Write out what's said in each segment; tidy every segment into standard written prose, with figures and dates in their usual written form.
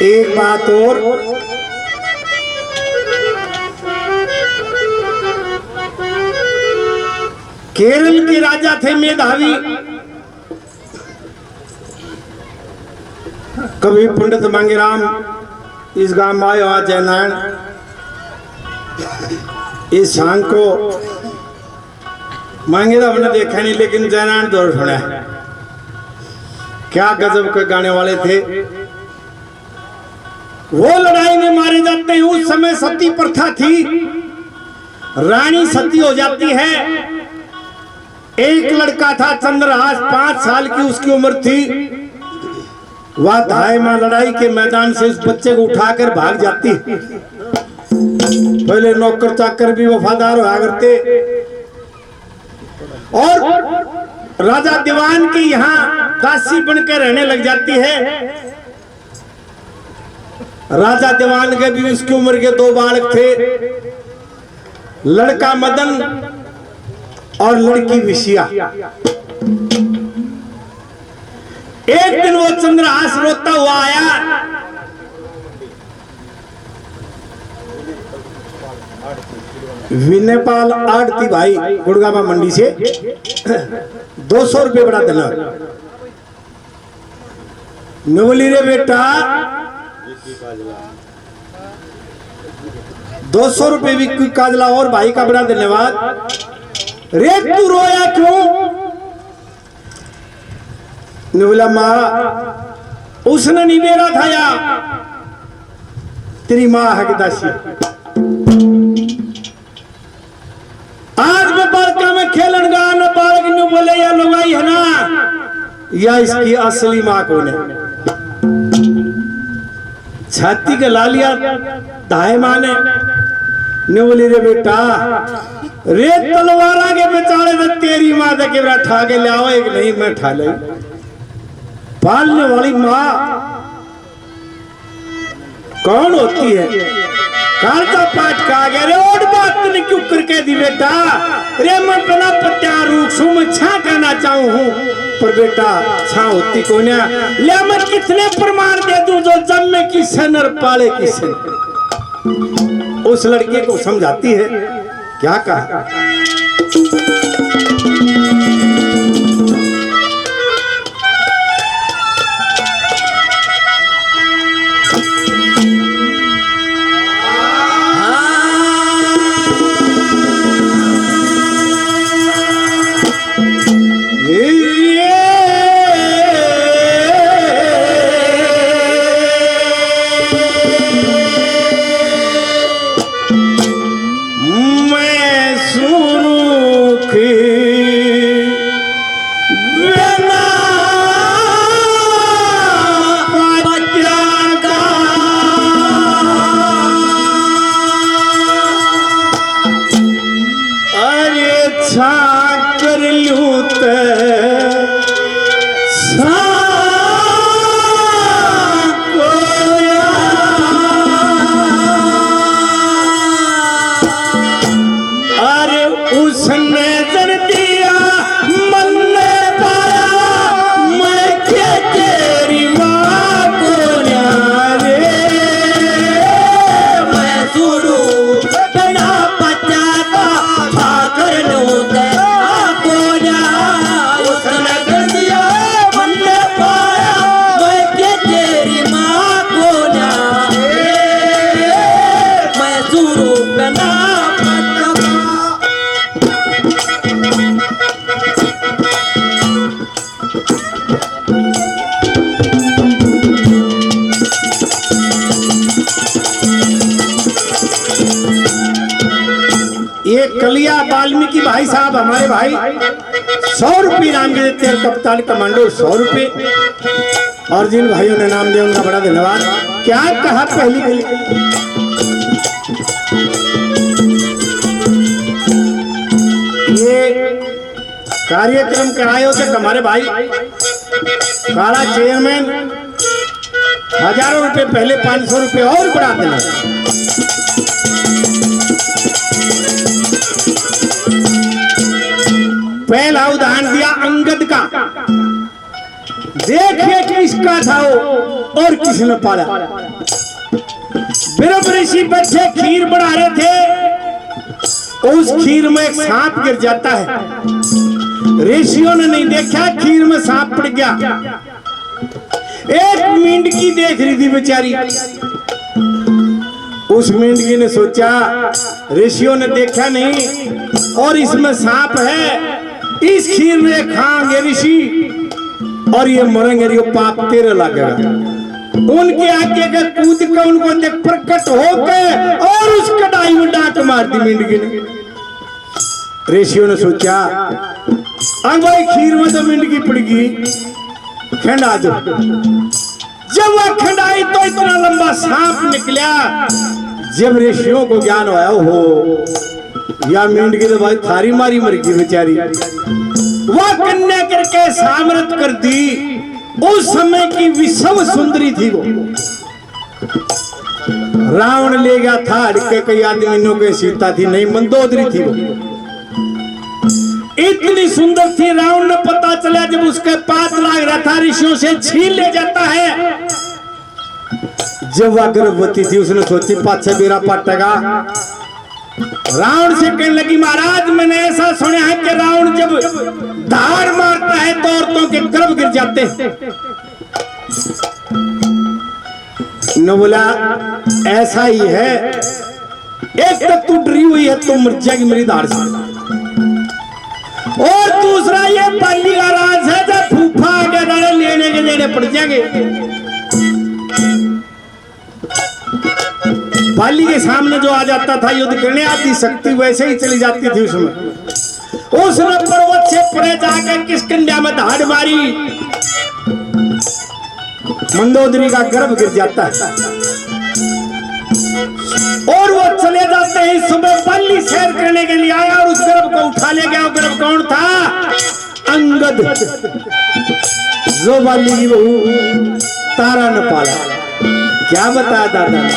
एक बात और, केरल के राजा थे मेधावी, कभी पंडित मांगेराम इस गांव में आयो आज जयनारायण इस सांग को मांगेराम हमने देखा नहीं, लेकिन जयनारायण दौर सुना है। क्या गजब के गाने वाले थे। वो लड़ाई में मारे जाते हैं। उस समय सती प्रथा थी, रानी सती हो जाती है। एक लड़का था चंद्रहास, 5 साल की उसकी उम्र थी। वह धाय मां लड़ाई के मैदान से उस बच्चे को उठाकर भाग जाती। पहले नौकर चाकर भी वफादार हुआ करते और राजा दीवान के यहाँ दासी बनकर रहने लग जाती है। राजा दीवान के भी उसकी उम्र के 2 बालक थे, लड़का मदन और लड़की विषया। एक दिन वो चंद्रहास रोता हुआ आया। विनयपाल आड़ती भाई गुड़गामा मंडी से 200 रुपये बड़ा देना। मैं बोली रे बेटा 200 रुपये भी काजला और भाई का बड़ा धन्यवाद। रे तू रोया क्यों? ने बोला माँ उसने नहीं मेरा था या तेरी माँ है कि दासी। आज मैं बालका में खेलन गा न बालक ने बोले या लुगाई है ना, या इसकी असली माँ कौन है? छाती के लालिया दाए माँ ने बोली रे बेटा रे तलवार आगे बेचारे में तेरी माँ के बेटा ठा के ले आओ। एक नहीं मैं ठा ले। पालने वाली माँ कौन होती है? कालका पाठ का गया रे और बात तूने क्यों करके दी बेटा? रे मैं बिना पत्या रूख सू मैं छा कहना चाहूँ हूँ, पर बेटा छा होती कौन है? ले मैं कितने प्रमाण दे दूं जो जन्मे किसे नर पाले किसे। उस लड़के को समझाती है। क्या कहा? कलिया वाल्मीकि भाई साहब हमारे भाई 100 रुपये नाम के देते हैं। कप्तान कमांडो 100 रुपये। और जिन भाइयों ने नाम दिया उनका बड़ा धन्यवाद। क्या कहा पहली गली ये कार्यक्रम के आयोजक हमारे भाई काला चेयरमैन हजारों रुपए पहले 500 रुपये और बढ़ा देना। पहला उदाहरण दिया अंगद का, देखिए किसका था वो और किसने पाला। ब्रह्म ऋषि बच्चे खीर बना रहे थे, उस खीर में एक सांप गिर जाता है। ऋषियों ने नहीं देखा, खीर में सांप पड़ गया। एक मेंढकी देख रही थी बेचारी, उस मेंढकी ने सोचा ऋषियों ने देखा नहीं और इसमें सांप है, इस खीर में खाएंगे ऋषि और ये मरेंगे, ये पाप तेरे लगेगा। उनके आगे के कूद के उनको देख प्रकट होके और उस कढ़ाई में डांट मार दी मेंढकी ने। ऋषियों ने सोचा अब भाई खीर में तो मेंढकी पड़गी, खंडा दो। जब वह खंडाई तो इतना लंबा सांप निकला। जब ऋषियों को ज्ञान आया हो या मेंढकी तो भाई थारी मारी मर गई बेचारी, वह कन्या करके सामरत कर दी। उस समय की विषम सुंदरी थी वो। रावण ले गया था अड़के, कई आदमियों के सीता थी नहीं, मंदोदरी थी वो। इतनी सुंदर थी, रावण ने पता चला जब उसके पास लाग रहा था ऋषियों से छीन ले जाता है। जब वह गर्भवती थी उसने सोची पाछे बेरा पाटेगा। रावण से कहने लगी महाराज मैंने ऐसा सुना है कि रावण जब धार मारता है तो औरतों के गर्भ गिर जाते हैं। न बोला ऐसा ही है, एक तो तू डरी हुई है तो मर जाएगी मेरी धार से, और दूसरा ये बाली का राज है जब फूफा आगे दाने लेने के देने पड़ जाएंगे। बाली के सामने जो आ जाता था युद्ध करने, आती शक्ति वैसे ही चली जाती थी उसमें। उसने पर्वत से परे जाकर किष्किंधा में धाड़ मारी, मंदोदरी का गर्भ गिर जाता है और वो चले जाते हैं। सुबह बाली सैर करने के लिए आया और उस गर्भ को उठा ले गया। गर्भ कौन था? अंगद, जो बाली की बहू तारा ने पाला। क्या बताया दादा ने?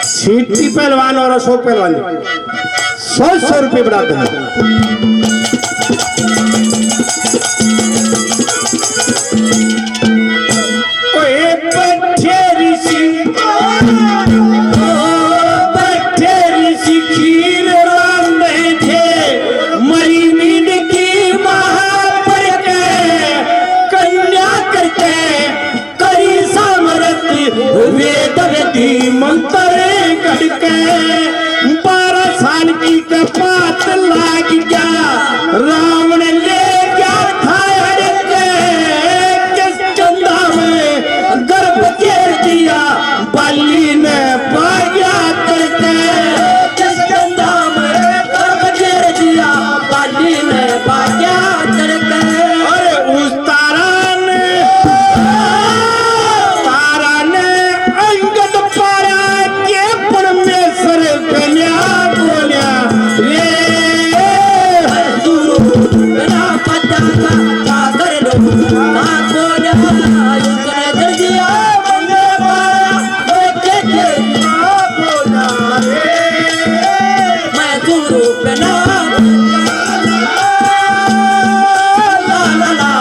सीटी पहलवान और अशोक पहलवान 100 रुपये बढ़ा देना। खीर रांधे थे मरी मीड की महापर के, कन्या करके करी सामरत वेद वेदी मंत्र गढ़के। 12 साल की कपात लाग गया, रावण ले गया था अड़के। किष्किंधा में गर्भ घेर दिया, बाली ने पाया करके। किष्किंधा में गर्भ घेर दिया, बाली ने पाया करके। अरे उस तारा ने अंगद पाया के परमेश्वर कन्या बोलिया रे बिना पता का कर लो ना बोलिया कर दिया बंदे पाया के बोला रे मैं गुरु बिना ला ला ला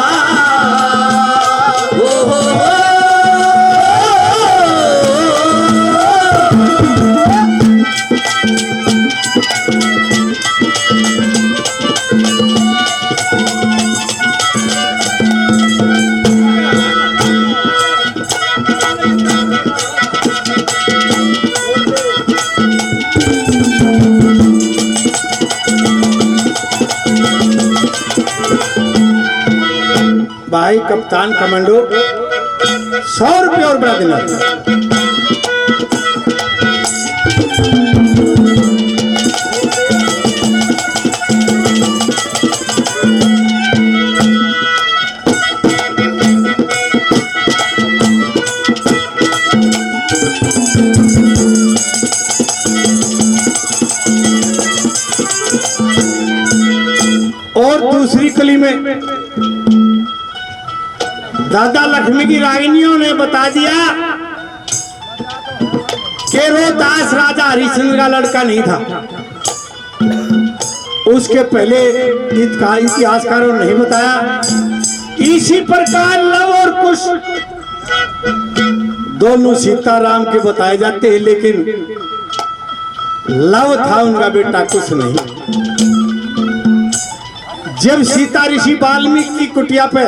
ओ भाई कप्तान कमांडो 100 रुपये और बढ़ा देना। और दूसरी कली में दादा लक्ष्मी की रागिनियों ने बता दिया कि रोहतास राजा हरिश्चंद्र का लड़का नहीं था। उसके पहले इतिहासकारों ने नहीं बताया। इसी प्रकार लव और कुश दोनों सीताराम के बताए जाते हैं, लेकिन लव था उनका बेटा, कुश नहीं। जब सीता ऋषि वाल्मीकि की कुटिया पे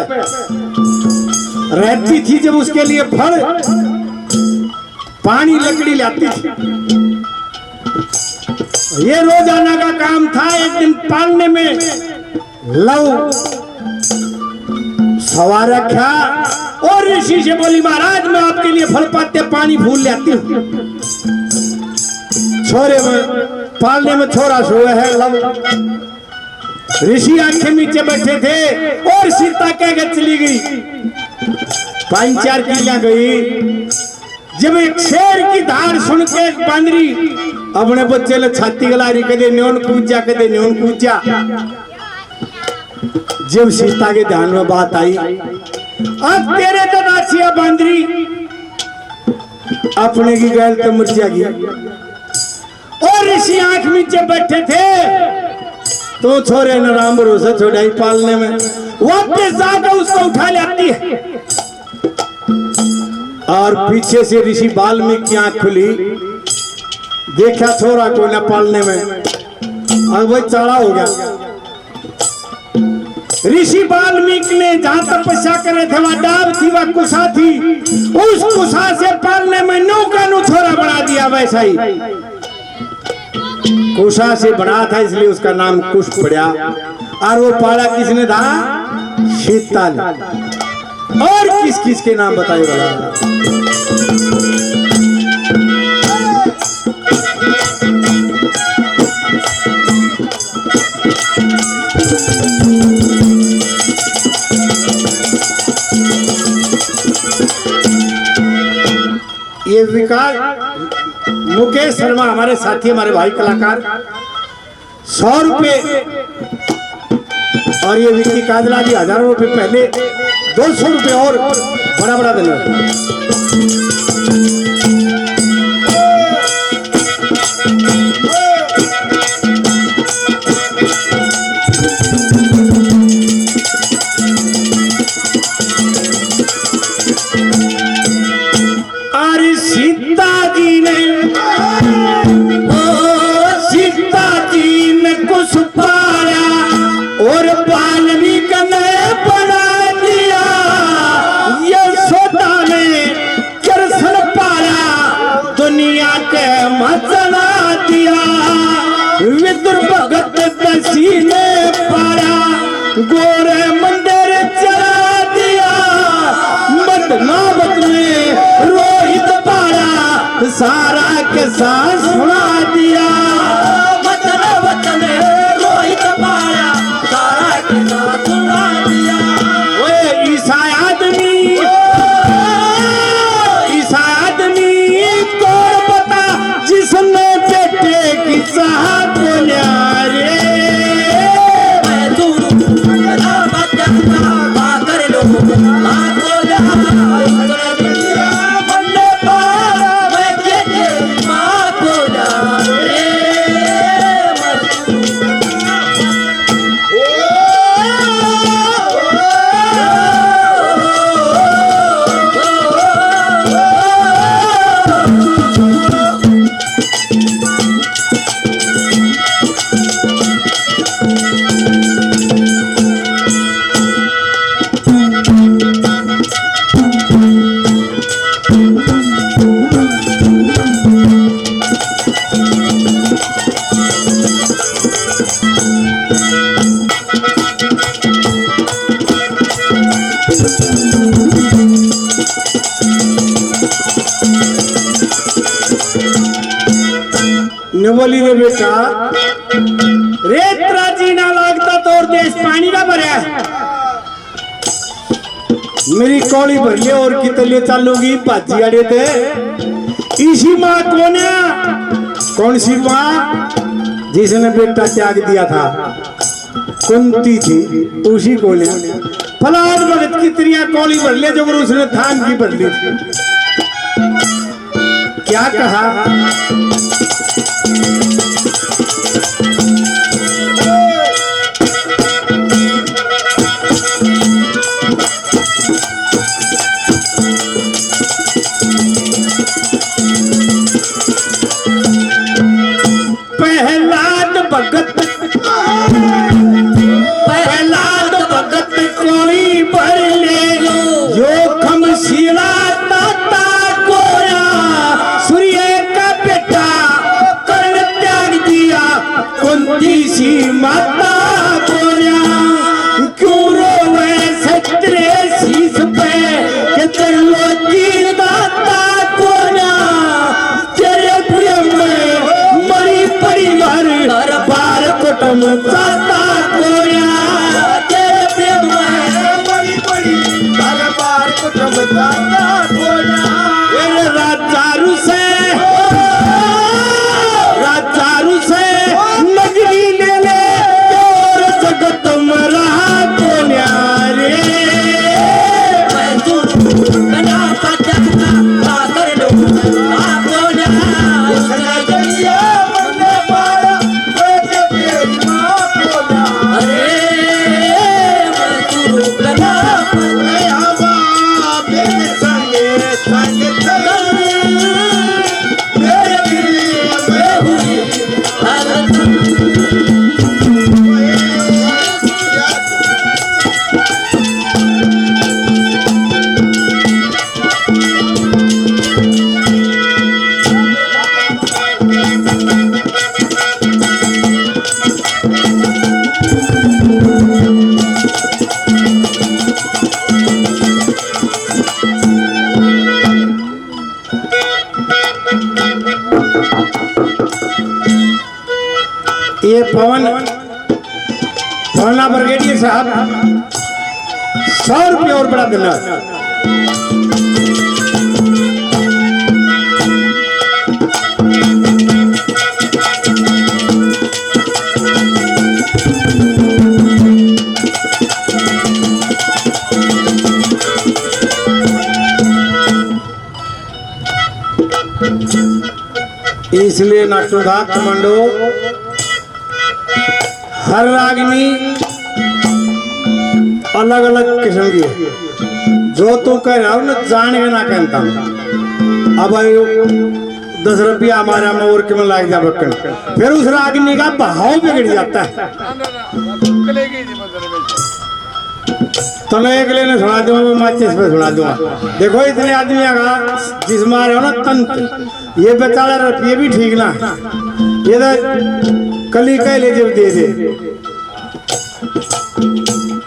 रहती थी, जब उसके लिए फल पानी लकड़ी लाती थी, ये रोजाना का काम था। एक दिन पालने में लव सवार रखा और ऋषि से बोली, महाराज मैं आपके लिए फल पाते पानी भूल लाती हूँ। छोरे में पालने में छोरा सोया है लव। ऋषि आंखें नीचे बैठे थे और सीता कह के चली गई। 5-4 किलियां गई। जब एक शेर की धार सुन के एक बांदरी अपने बच्चे ले छाती गलारी, कदे न्योन कूचा कदे न्योन कूचा। जब सीता के ध्यान में बात आई, अब तेरे तो नाचिया बांदरी अपने की गैल तो मर जाएगी। और ऋषि आंख नीचे बैठे थे, तो छोरे ने राम भरोसा छोड़ाई पालने में, वापस जाकर उसको उठा लाती है। और पीछे से ऋषि वाल्मीकि की आंख खुली, देखा छोरा को न पालने में, और वही चढ़ा हो गया। ऋषि वाल्मीकि ने जहां तपस्या करे थे वह डाब थी, वह कुशा थी, उस कुशा से पालने में नौका नु छोरा बना दिया। वैसा ही कुशा से बना था, इसलिए उसका नाम कुश पड़ा। और वो पाला किसने था? सीता ने। और किस किस के नाम बताए वाला? ये विकास मुकेश शर्मा हमारे साथी, हमारे भाई कलाकार 100 रुपए, और ये विक्की काजला जी हजारों रुपए पहले, 200 रुपए और बड़ा बड़ा धन्यवाद। गोरे मंदिर चला दिया, बदनावत में रोहित पारा, सारा के साथ सुना दिया। बदनावत में रोहित पारा, सारा के साथ सुना दिया। वो ईसा आदमी कौन बता, जिसने बेटे की चाह बोलिया रे। बोली रे बेटा, रेतरा जी ना लगता तो और देश पानी ना भरया। मेरी कौड़ी भर ले और कितने चालूगी भाजी अड़े थे। इसी माँ कौन है? कौन सी माँ? जिसने बेटा त्याग दिया था, कुंती थी, उसी को ले। फलाद भगत की त्रिया कौड़ी भर ले, जो उसने थान की भर ली। क्या कहा? ये पवना ब्रिगेडियर साहब 100 रुपये और बड़ा देना। इसलिए नाटुदा कमांडो हर रागनी अलग अलग किस्म की है। जो तू कह रहा हूं ना जाने के ना कहता हूं। अब 10 रुपया हमारा में और क्यों लाग जा बक्कन, फिर उस रागनी का भाव बिगड़ जाता है। तो मैं एक लेने सुना दूंगा, मैं माचिस पे सुना दूंगा। देखो इतने आदमी का जिस मारे हो ना तंत्र, ये बेचारा रुपये भी ठीक ना, ये तो कली कह ले जब दे दे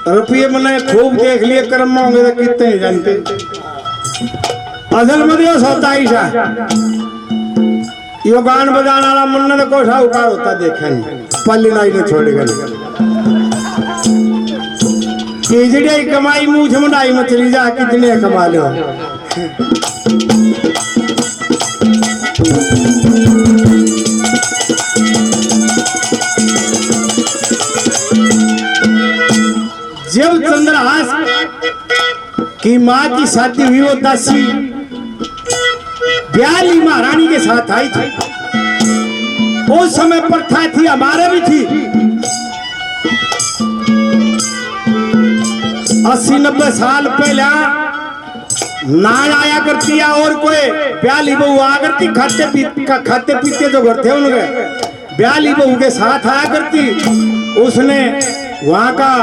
रुपये। मैंने खूब देख लिए कर्म में होंगे तो कितने नहीं जानते। असल में यो सोता ही सा यो गान बजाने वाला मुन्ना तो कोई साहूकार होता देखा नहीं, पल्ली लाई ने छोड़ेगा नहीं। केजड़ी कमाई मुझ मुंडाई में चली जा, कितने कमा लो। जब चंद्रहास की माँ की शादी हुई, वो दासी ब्याली महारानी के साथ आई थी। उस समय प्रथा थी, हमारे भी थी। 80-90 साल पहले नान आया करती है और कोई ब्याली बहू आया करती, खाते पीते जो घर थे उनके ब्याली बहू के साथ आया करती। उसने वहां का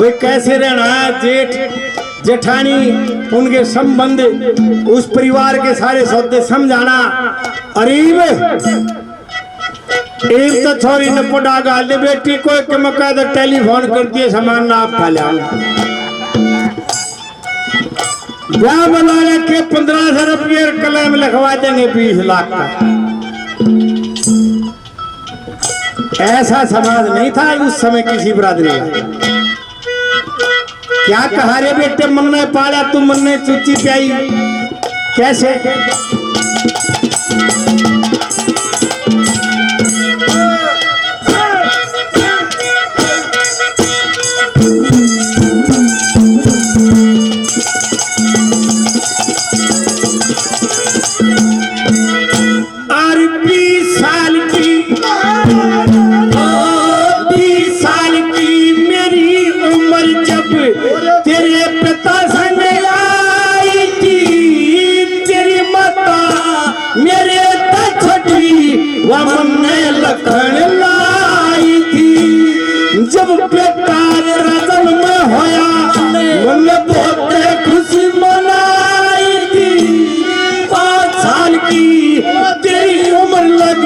भाई कैसे रहना है, जेठ जेठानी उनके संबंध, उस परिवार के सारे सौदे समझाना। अरीब एक तो छोरी ने पड़ा गाल दे बेटी को के मौका तो टेलीफोन कर दिए सामान ना आप खा लिया। ब्याह बना रखे 1500 रुपये कलम लिखवा देंगे 20 लाख का। ऐसा समाज नहीं था उस समय किसी बरादरी का। क्या कहा रे बेटे, मन ने पाला तुम मन ने चुच्ची प्याई कैसे? जब बेकार रतन में होया मन बहुत खुशी मनाई थी। 5 साल की तेरी उम्र लग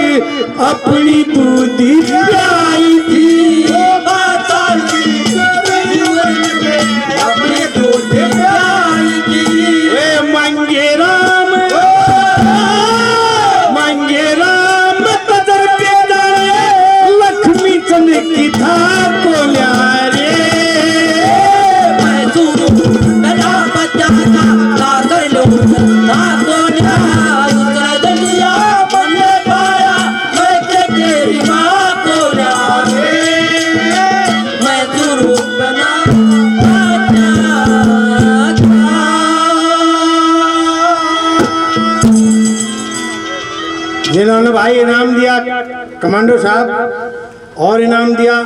अपनी दूधी प्याई थी। 5 साल की तेरी उम्र लग अपनी दूधी प्याई थी। वे मांगे राम तजर पे डाले लक्ष्मी चंद की था मैं सुनूं मेरा बच्चा था जिन्होंने भाई इनाम दिया कमांडो साहब और इनाम दिया